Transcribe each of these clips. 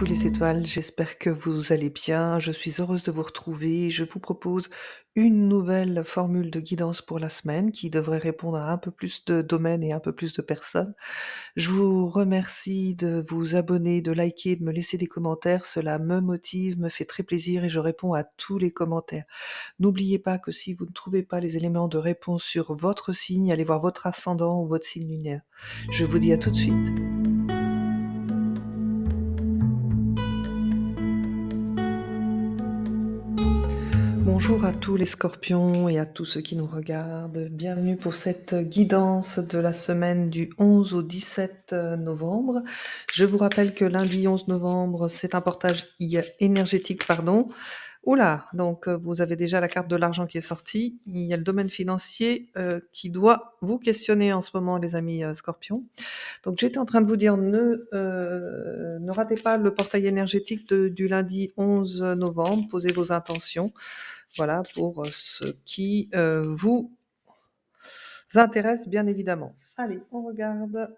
Coucou les étoiles, j'espère que vous allez bien. Je suis heureuse de vous retrouver. Je vous propose une nouvelle formule de guidance pour la semaine qui devrait répondre à un peu plus de domaines et un peu plus de personnes. Je vous remercie de vous abonner, de liker, de me laisser des commentaires. Cela me motive, me fait très plaisir et je réponds à tous les commentaires. N'oubliez pas que si vous ne trouvez pas les éléments de réponse sur votre signe, allez voir votre ascendant ou votre signe lunaire. Je vous dis à tout de suite. Bonjour à tous les scorpions et à tous ceux qui nous regardent. Bienvenue pour cette guidance de la semaine du 11 au 17 novembre. Je vous rappelle que lundi 11 novembre, c'est un portage énergétique, pardon. Oula, donc vous avez déjà la carte de l'argent qui est sortie. Il y a le domaine financier qui doit vous questionner en ce moment, les amis scorpions. Donc j'étais en train de vous dire, ne ratez pas le portail énergétique du lundi 11 novembre. Posez vos intentions. Voilà pour ce qui vous intéresse bien évidemment. Allez, on regarde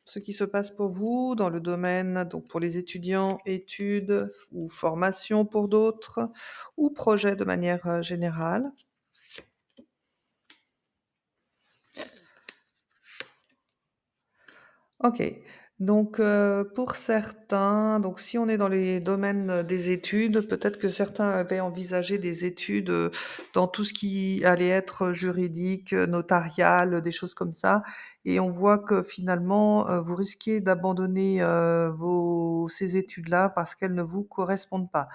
ce qui se passe pour vous dans le domaine, donc pour les étudiants, études ou formation pour d'autres, ou projets de manière générale. OK. Donc, pour certains, donc si on est dans les domaines, des études, peut-être que certains avaient envisagé des études, dans tout ce qui allait être juridique, notarial, des choses comme ça et on voit que finalement, vous risquez d'abandonner, vos ces études-là parce qu'elles ne vous correspondent pas.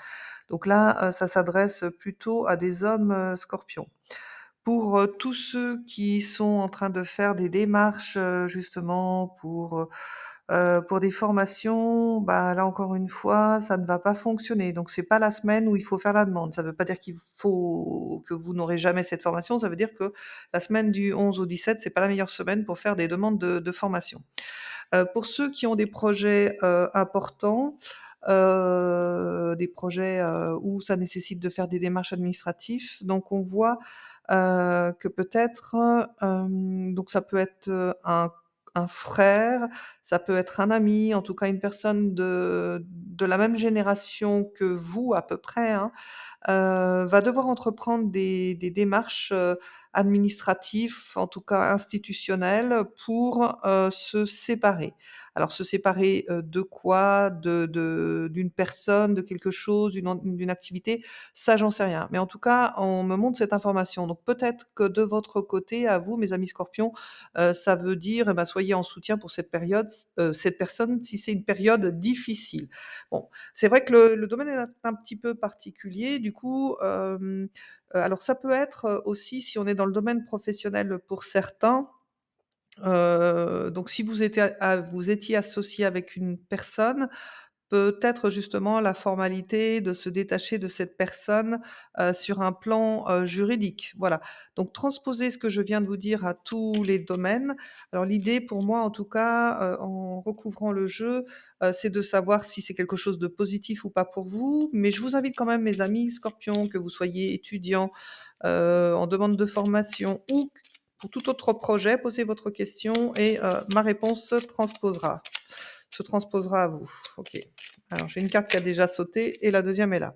Donc là, ça s'adresse plutôt à des hommes, scorpions. Pour, tous ceux qui sont en train de faire des démarches, justement pour des formations, bah, là encore une fois, ça ne va pas fonctionner. Donc c'est pas la semaine où il faut faire la demande. Ça ne veut pas dire qu'il faut que vous n'aurez jamais cette formation, ça veut dire que la semaine du 11 au 17, c'est pas la meilleure semaine pour faire des demandes de formation. Pour ceux qui ont des projets, importants, des projets, où ça nécessite de faire des démarches administratives, donc on voit, que peut-être, donc ça peut être, un frère, ça peut être un ami, en tout cas une personne de la même génération que vous à peu près, hein, va devoir entreprendre des démarches, administratives, en tout cas institutionnelles, pour, se séparer. Alors se séparer, de quoi? D'une personne, de quelque chose, d'une activité? Ça, j'en sais rien. Mais en tout cas, on me montre cette information. Donc peut-être que de votre côté, à vous, mes amis scorpions, ça veut dire, eh bah, soyez en soutien pour cette période, cette personne, si c'est une période difficile. Bon, c'est vrai que le domaine est un petit peu particulier, du coup, alors ça peut être, aussi si on est dans le domaine professionnel pour certains, donc si vous étiez associé avec une personne, peut-être justement la formalité de se détacher de cette personne, sur un plan, juridique, voilà. Donc transposer ce que je viens de vous dire à tous les domaines. Alors l'idée pour moi en tout cas, en recouvrant le jeu, c'est de savoir si c'est quelque chose de positif ou pas pour vous. Mais je vous invite quand même mes amis scorpions, que vous soyez étudiants, en demande de formation ou pour tout autre projet, posez votre question et ma réponse se transposera à vous. OK. Alors j'ai une carte qui a déjà sauté et la deuxième est là.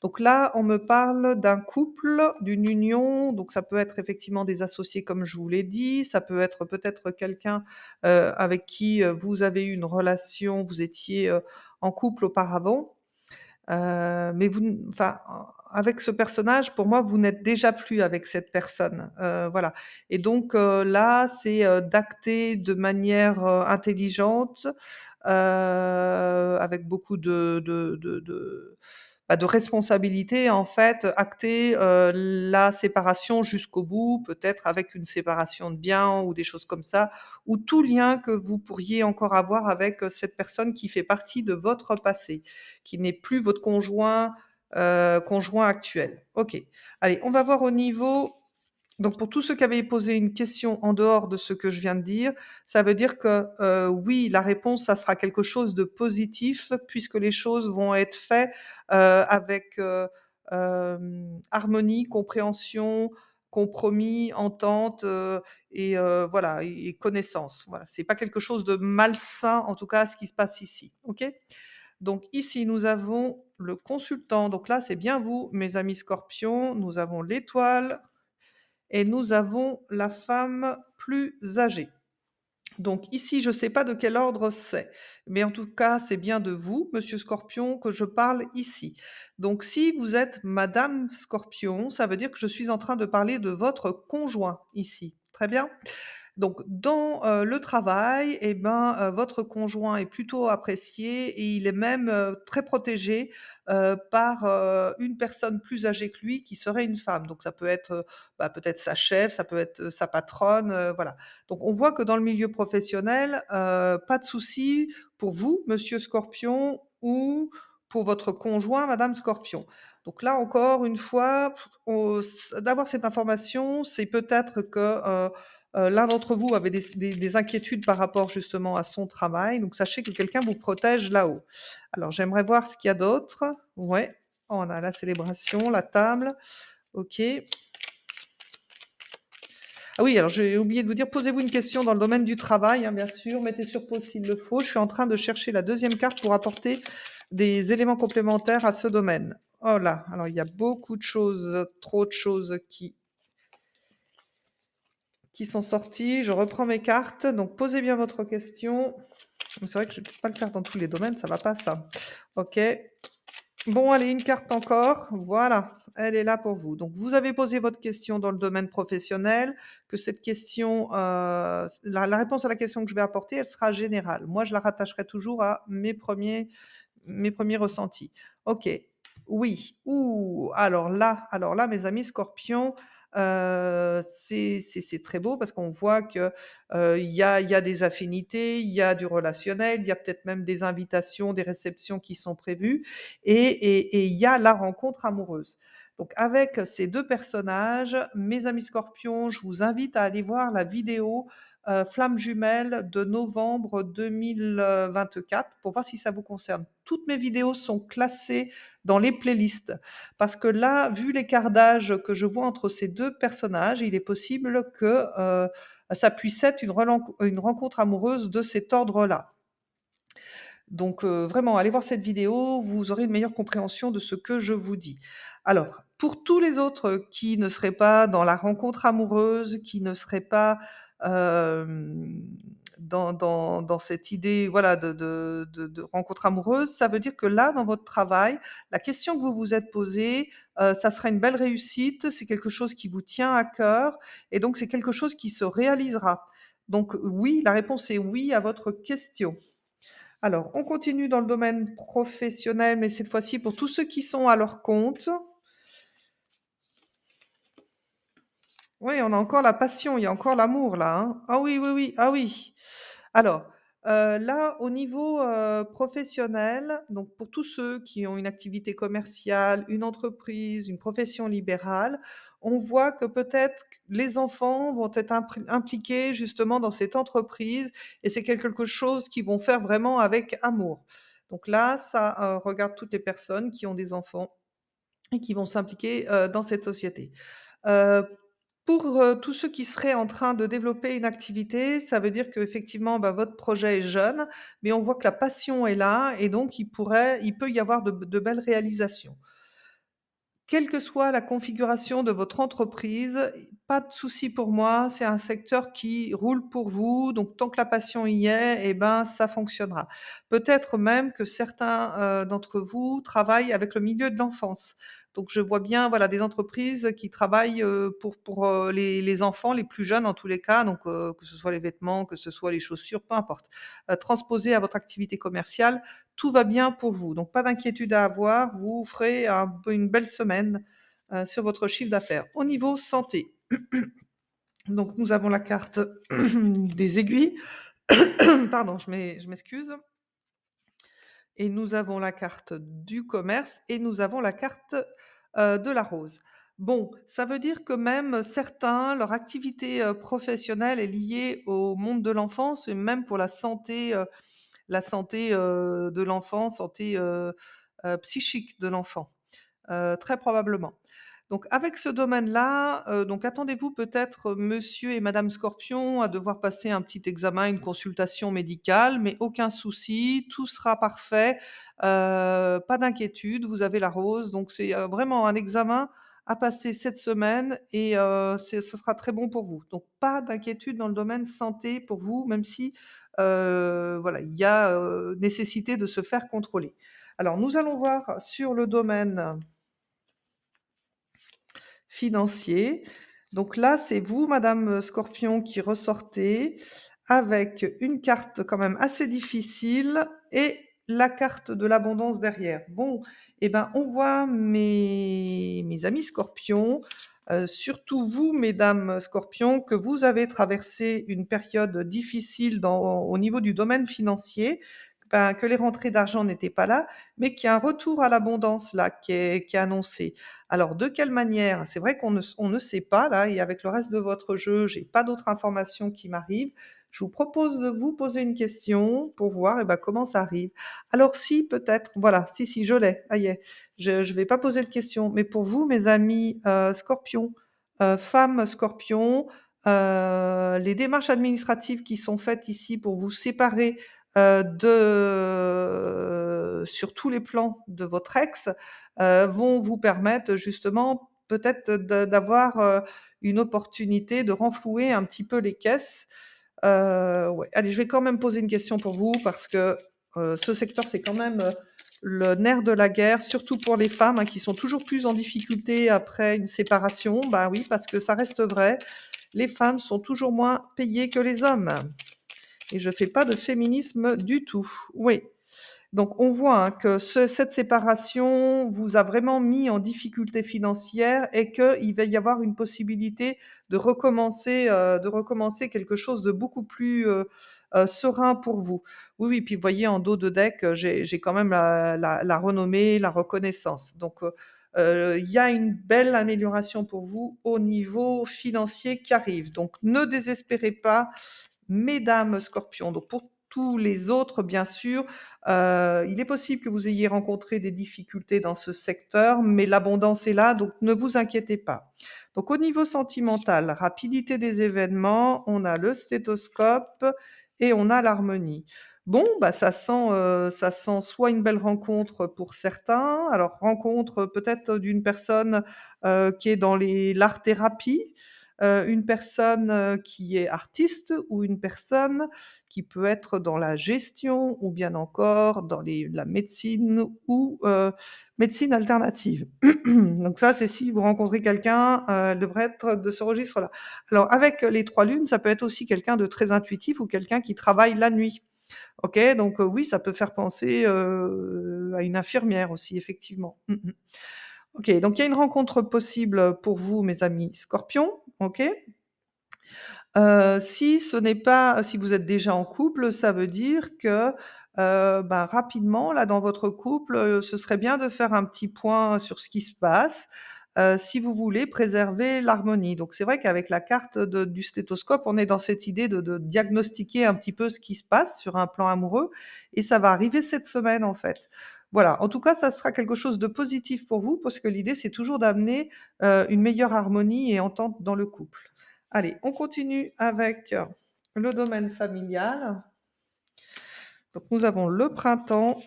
Donc là, on me parle d'un couple, d'une union, donc ça peut être effectivement des associés comme je vous l'ai dit, ça peut être peut-être quelqu'un, avec qui, vous avez eu une relation, vous étiez, en couple auparavant. Mais vous n enfin, avec ce personnage, pour moi, vous n'êtes déjà plus avec cette personne, voilà et donc là, c'est, d'acter de manière, intelligente, avec beaucoup de responsabilité, en fait, acter, la séparation jusqu'au bout, peut-être avec une séparation de biens ou des choses comme ça, ou tout lien que vous pourriez encore avoir avec, cette personne qui fait partie de votre passé, qui n'est plus votre conjoint actuel. OK. Allez, on va voir au niveau donc pour tous ceux qui avaient posé une question en dehors de ce que je viens de dire, ça veut dire que, oui, la réponse, ça sera quelque chose de positif puisque les choses vont être faites, avec, harmonie, compréhension, compromis, entente, et voilà et connaissance. Voilà, c'est pas quelque chose de malsain, en tout cas, ce qui se passe ici. OK? Donc ici, nous avons le consultant, donc là, c'est bien vous, mes amis scorpions. Nous avons l'étoile et nous avons la femme plus âgée. Donc ici, je ne sais pas de quel ordre c'est, mais en tout cas, c'est bien de vous, monsieur Scorpion, que je parle ici. Donc si vous êtes madame Scorpion, ça veut dire que je suis en train de parler de votre conjoint ici. Très bien? Donc dans, le travail et ben, votre conjoint est plutôt apprécié et il est même, très protégé, par, une personne plus âgée que lui qui serait une femme. Donc ça peut être, bah, peut-être sa chef, ça peut être, sa patronne, voilà. Donc on voit que dans le milieu professionnel, pas de souci pour vous, monsieur Scorpion, ou pour votre conjoint, madame Scorpion. Donc là encore une fois, on s d'avoir cette information, c'est peut-être que, l'un d'entre vous avait des inquiétudes par rapport justement à son travail, donc sachez que quelqu'un vous protège là-haut. Alors j'aimerais voir ce qu'il y a d'autre. Ouais, on a la célébration, la table, OK. Ah oui, alors j'ai oublié de vous dire, posez-vous une question dans le domaine du travail, hein, bien sûr, mettez sur pause s'il le faut. Je suis en train de chercher la deuxième carte pour apporter des éléments complémentaires à ce domaine. Oh là, alors il y a beaucoup de choses, trop de choses qui sont sorties. Je reprends mes cartes, donc posez bien votre question. C'est vrai que je ne peux pas le faire dans tous les domaines, ça va pas ça. OK. Bon, allez, une carte encore. Voilà, elle est là pour vous. Donc, vous avez posé votre question dans le domaine professionnel, que cette question, la réponse à la question que je vais apporter, elle sera générale. Moi, je la rattacherai toujours à mes premiers ressentis. OK. Oui. Ouh! Alors là, mes amis scorpions, c'est très beau parce qu'on voit que, il y a des affinités, il y a du relationnel, il y a peut-être même des invitations, des réceptions qui sont prévues et il y a la rencontre amoureuse. Donc avec ces 2 personnages, mes amis scorpions, je vous invite à aller voir la vidéo Flammes jumelles de novembre 2024 pour voir si ça vous concerne. Toutes mes vidéos sont classées dans les playlists parce que là, vu l'écart d'âge que je vois entre ces 2 personnages, il est possible que, ça puisse être une rencontre amoureuse de cet ordre-là. Donc vraiment, allez voir cette vidéo, vous aurez une meilleure compréhension de ce que je vous dis. Alors, pour tous les autres qui ne seraient pas dans la rencontre amoureuse, qui ne seraient pas, hem, dans cette idée, voilà, de rencontre amoureuse, ça veut dire que là, dans votre travail, la question que vous vous êtes posée, ça sera une belle réussite, c'est quelque chose qui vous tient à cœur et donc c'est quelque chose qui se réalisera. Donc oui, la réponse est oui à votre question. Alors, on continue dans le domaine professionnel, mais cette fois-ci pour tous ceux qui sont à leur compte. Oui, on a encore la passion, il y a encore l'amour là, hein. Ah oui, oui, oui, ah oui. Alors, là, au niveau, professionnel, donc pour tous ceux qui ont une activité commerciale, une entreprise, une profession libérale, on voit que peut-être q les enfants vont être impliqués justement dans cette entreprise et c'est quelque chose qu'ils vont faire vraiment avec amour. Donc là, ça, regarde toutes les personnes qui ont des enfants et qui vont s'impliquer, dans cette société. Heu, pour, tous ceux qui seraient en train de développer une activité, ça veut dire qu'effectivement, bah, votre projet est jeune, mais on voit que la passion est là et donc il peut y avoir de belles réalisations. Quelle que soit la configuration de votre entreprise, pas de souci pour moi, c'est un secteur qui roule pour vous, donc tant que la passion y est et ben, ça fonctionnera. Peut-être même que certains, d'entre vous travaillent avec le milieu de l'enfance. Donc je vois bien, voilà, des entreprises qui travaillent, pour, les enfants, les plus jeunes en tous les cas, donc que ce soit les vêtements, que ce soit les chaussures, peu importe. Transposé à votre activité commerciale, tout va bien pour vous, donc pas d'inquiétude à avoir, vous ferez une belle semaine, sur votre chiffre d'affaires. Au niveau santé, donc nous avons la carte des aiguilles, pardon, je m'excuse et nous avons la carte du commerce et nous avons la carte, de la rose. Bon, ça veut dire que même certains, leur activité, professionnelle est liée au monde de l'enfance et même pour la santé, de l'enfant, santé, psychique de l'enfant, très probablement. Donc avec ce domaine-là, donc attendez-vous peut-être, monsieur et madame Scorpion, à devoir passer un petit examen, une consultation médicale, mais aucun souci, tout sera parfait, pas d'inquiétude, vous avez la rose. Donc c'est, vraiment un examen à passer cette semaine et ce sera très bon pour vous. Donc pas d'inquiétude dans le domaine santé pour vous, même si, voilà, il y a, nécessité de se faire contrôler. Alors nous allons voir sur le domaine financier. Donc là, c'est vous, madame, Scorpion, qui ressortez avec une carte quand même assez difficile et la carte de l'abondance derrière. Bon, et ben, on voit mes amis Scorpions, surtout vous, mesdames Scorpions, que vous avez traversé une période difficile au niveau du domaine financier, ben, que les rentrées d'argent n'étaient pas là, mais qu'il y a un retour à l'abondance là qui est annoncé. Alors de quelle manière? C'est vrai qu'on ne sait pas là et avec le reste de votre jeu, j'ai pas d'autres informations qui m'arrivent. Je vous propose de vous poser une question pour voir, et bah, comment ça arrive. Alors si peut-être voilà, si, je l'ai, ça y est. Je vais pas poser de questions, mais pour vous, mes amis, Scorpions, femmes Scorpions, les démarches administratives qui sont faites ici pour vous séparer, sur tous les plans de votre ex, vont vous permettre justement peut-être d'avoir, une opportunité de renflouer un petit peu les caisses. Ouais, allez, je vais quand même poser une question pour vous parce que, ce secteur, c'est quand même, le nerf de la guerre, surtout pour les femmes, hein, qui sont toujours plus en difficulté après une séparation. Bah oui, parce que ça reste vrai, les femmes sont toujours moins payées que les hommes et je fais pas de féminisme du tout. Oui. Donc on voit, hein, que cette séparation vous a vraiment mis en difficulté financière et qu'il va y avoir une possibilité de recommencer quelque chose de beaucoup plus, serein pour vous. Oui, oui, puis vous voyez en dos de deck, j'ai quand même la renommée, la reconnaissance. Donc, il y a une belle amélioration pour vous au niveau financier qui arrive. Donc ne désespérez pas, mesdames Scorpions. Donc pour tous les autres, bien sûr, il est possible que vous ayez rencontré des difficultés dans ce secteur, mais l'abondance est là, donc ne vous inquiétez pas. Donc au niveau sentimental, rapidité des événements, on a le stéthoscope et on a l'harmonie. Bon, bah, ça sent soit une belle rencontre pour certains, alors rencontre peut-être d'une personne, qui est dans l'art-thérapie, une personne, qui est artiste ou une personne qui peut être dans la gestion ou bien encore dans la médecine ou, médecine alternative. Donc ça, c'est si vous rencontrez quelqu'un, elle devrait être de ce registre-là. Alors avec les 3 lunes, ça peut être aussi quelqu'un de très intuitif ou quelqu'un qui travaille la nuit. OK? Donc, oui, ça peut faire penser, à une infirmière aussi, effectivement. Mmh mh. OK, donc il y a une rencontre possible, pour vous, mes amis Scorpions, OK? Si vous êtes déjà en couple, ça veut dire que, bah, rapidement, là, dans votre couple, ce serait bien de faire un petit point sur ce qui se passe, si vous voulez préserver l'harmonie. Donc c'est vrai qu'avec la carte du stéthoscope, on est dans cette idée de diagnostiquer un petit peu ce qui se passe sur un plan amoureux et ça va arriver cette semaine, en fait. Voilà, en tout cas, ça sera quelque chose de positif pour vous parce que l'idée, c'est toujours d'amener, une meilleure harmonie et entente dans le couple. Allez, on continue avec le domaine familial. Donc nous avons le printemps,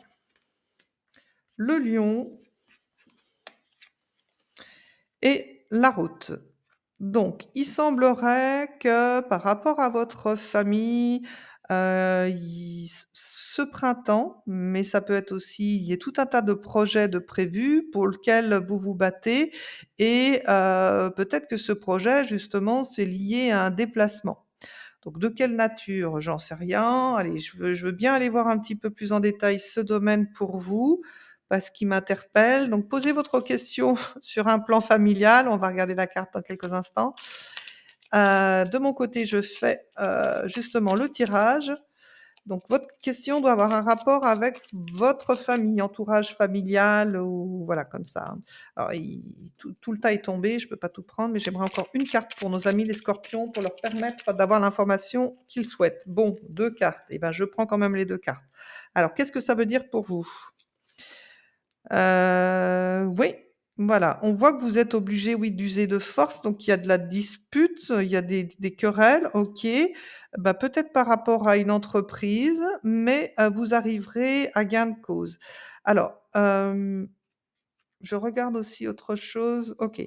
le lion et la route. Donc il semblerait que par rapport à votre famille, il ce printemps, mais ça peut être aussi il y a tout un tas de projets de prévus pour lequel vous vous battez et peut-être que ce projet justement, c'est lié à un déplacement. Donc de quelle nature? J'en sais rien. Allez, je veux bien aller voir un petit peu plus en détail ce domaine pour vous, parce qu'il m'interpelle. Donc posez votre question sur un plan familial. On va regarder la carte dans quelques instants. De mon côté, je fais, justement le tirage. Donc votre question doit avoir un rapport avec votre famille, entourage familial ou voilà comme ça, hein. Alors tout le tas est tombé, je ne peux pas tout prendre, mais j'aimerais encore une carte pour nos amis les scorpions pour leur permettre d'avoir l'information qu'ils souhaitent. Bon, 2 cartes, et ben, je prends quand même les 2 cartes. Alors qu'est-ce que ça veut dire pour vous? Oui. Voilà, on voit que vous êtes obligé, oui, d'user de force, donc il y a de la dispute, il y a des querelles, OK. Bah, peut-être par rapport à une entreprise, mais vous arriverez à gain de cause. Alors, je regarde aussi autre chose. OK.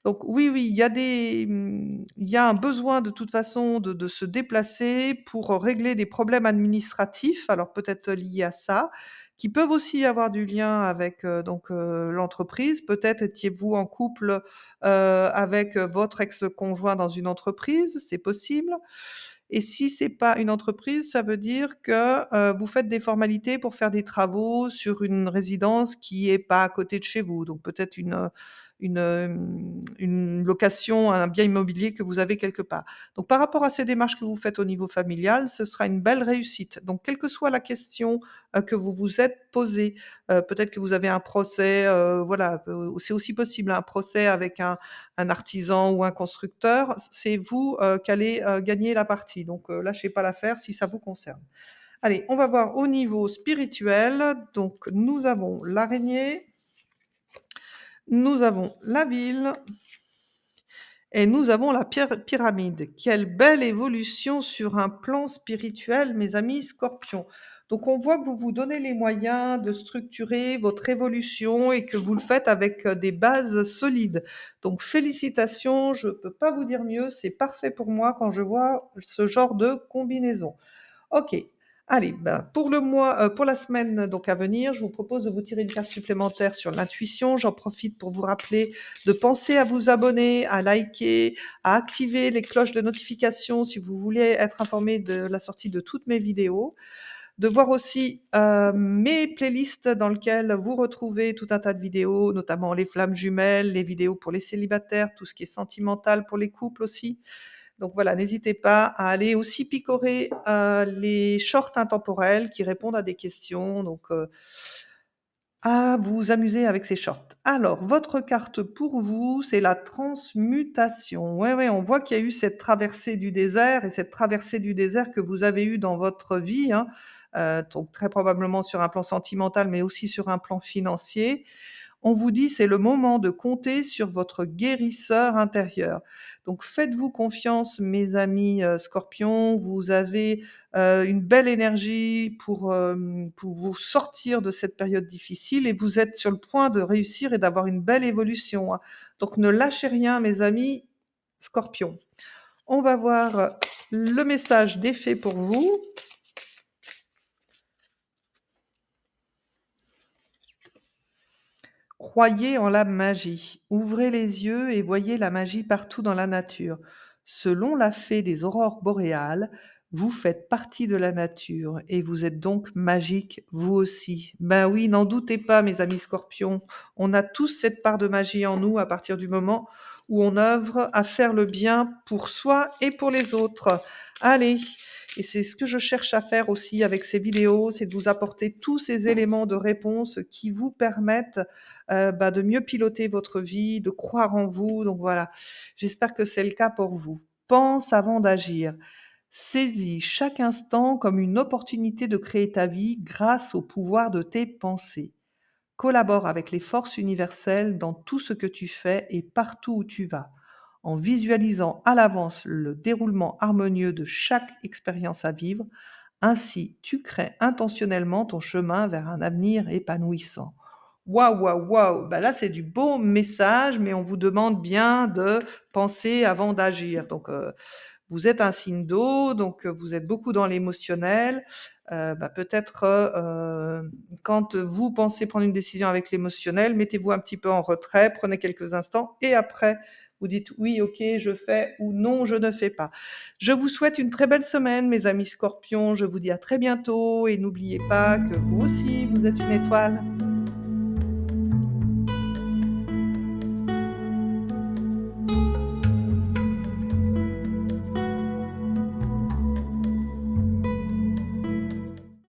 Donc oui, oui, il y a un besoin de toute façon de se déplacer pour régler des problèmes administratifs, alors peut-être liés à ça, qui peuvent aussi avoir du lien avec, l'entreprise. Peut-être étiez-vous en couple, avec, votre ex-conjoint dans une entreprise, c'est possible. Et si c'est pas une entreprise, ça veut dire que, vous faites des formalités pour faire des travaux sur une résidence qui est pas à côté de chez vous. Donc peut-être une location, un bien immobilier que vous avez quelque part. Donc par rapport à ces démarches que vous faites au niveau familial, ce sera une belle réussite. Donc quelle que soit la question, que vous vous êtes posée, peut-être que vous avez un procès, voilà, c'est aussi possible, un procès avec un artisan ou un constructeur, c'est vous, qui allez, gagner la partie. Donc, lâchez pas l'affaire si ça vous concerne. Allez, on va voir au niveau spirituel. Donc nous avons l'araignée, nous avons la ville et nous avons la pierre pyramide. Quelle belle évolution sur un plan spirituel, mes amis scorpions. Donc on voit que vous vous donnez les moyens de structurer votre évolution et que vous le faites avec des bases solides. Donc félicitations, je ne peux pas vous dire mieux, c'est parfait pour moi quand je vois ce genre de combinaison. OK. Allez, ben, pour le mois, pour la semaine donc à venir, je vous propose de vous tirer une carte supplémentaire sur l'intuition. J'en profite pour vous rappeler de penser à vous abonner, à liker, à activer les cloches de notification si vous voulez être informé de la sortie de toutes mes vidéos. De voir aussi, mes playlists dans lesquelles vous retrouvez tout un tas de vidéos, notamment les flammes jumelles, les vidéos pour les célibataires, tout ce qui est sentimental pour les couples aussi. Donc voilà, n'hésitez pas à aller aussi picorer, les shorts intemporels qui répondent à des questions, à vous amuser avec ces shorts. Alors, votre carte pour vous, c'est la transmutation. Ouais, ouais, on voit qu'il y a eu cette traversée du désert et cette traversée du désert que vous avez eue dans votre vie, hein, donc très probablement sur un plan sentimental, mais aussi sur un plan financier. On vous dit: «C'est le moment de compter sur votre guérisseur intérieur». Donc faites-vous confiance mes amis, scorpions, vous avez, une belle énergie pour vous sortir de cette période difficile et vous êtes sur le point de réussir et d'avoir une belle évolution, hein. Donc ne lâchez rien mes amis scorpions. On va voir, le message des fées pour vous. Croyez en la magie. Ouvrez les yeux et voyez la magie partout dans la nature. Selon la fée des aurores boréales, vous faites partie de la nature et vous êtes donc magique, vous aussi. Ben oui, n'en doutez pas, mes amis scorpions. On a tous cette part de magie en nous à partir du moment où on œuvre à faire le bien pour soi et pour les autres. Allez, et c'est ce que je cherche à faire aussi avec ces vidéos, c'est de vous apporter tous ces éléments de réponse qui vous permettent bah, de mieux piloter votre vie, de croire en vous. Donc voilà, j'espère que c'est le cas pour vous. Pense avant d'agir. Saisis chaque instant comme une opportunité de créer ta vie grâce au pouvoir de tes pensées. Collabore avec les forces universelles dans tout ce que tu fais et partout où tu vas, en visualisant à l'avance le déroulement harmonieux de chaque expérience à vivre. Ainsi, tu crées intentionnellement ton chemin vers un avenir épanouissant. Waouh, waouh, waouh! Bah là, c'est du beau message, mais on vous demande bien de penser avant d'agir. Donc, vous êtes un signe d'eau, donc vous êtes beaucoup dans l'émotionnel. Bah, peut-être, quand vous pensez prendre une décision avec l'émotionnel, mettez-vous un petit peu en retrait, prenez quelques instants et après vous dites: «Oui, OK, je fais» ou «Non, je ne fais pas». Je vous souhaite une très belle semaine, mes amis scorpions. Je vous dis à très bientôt et n'oubliez pas que vous aussi, vous êtes une étoile.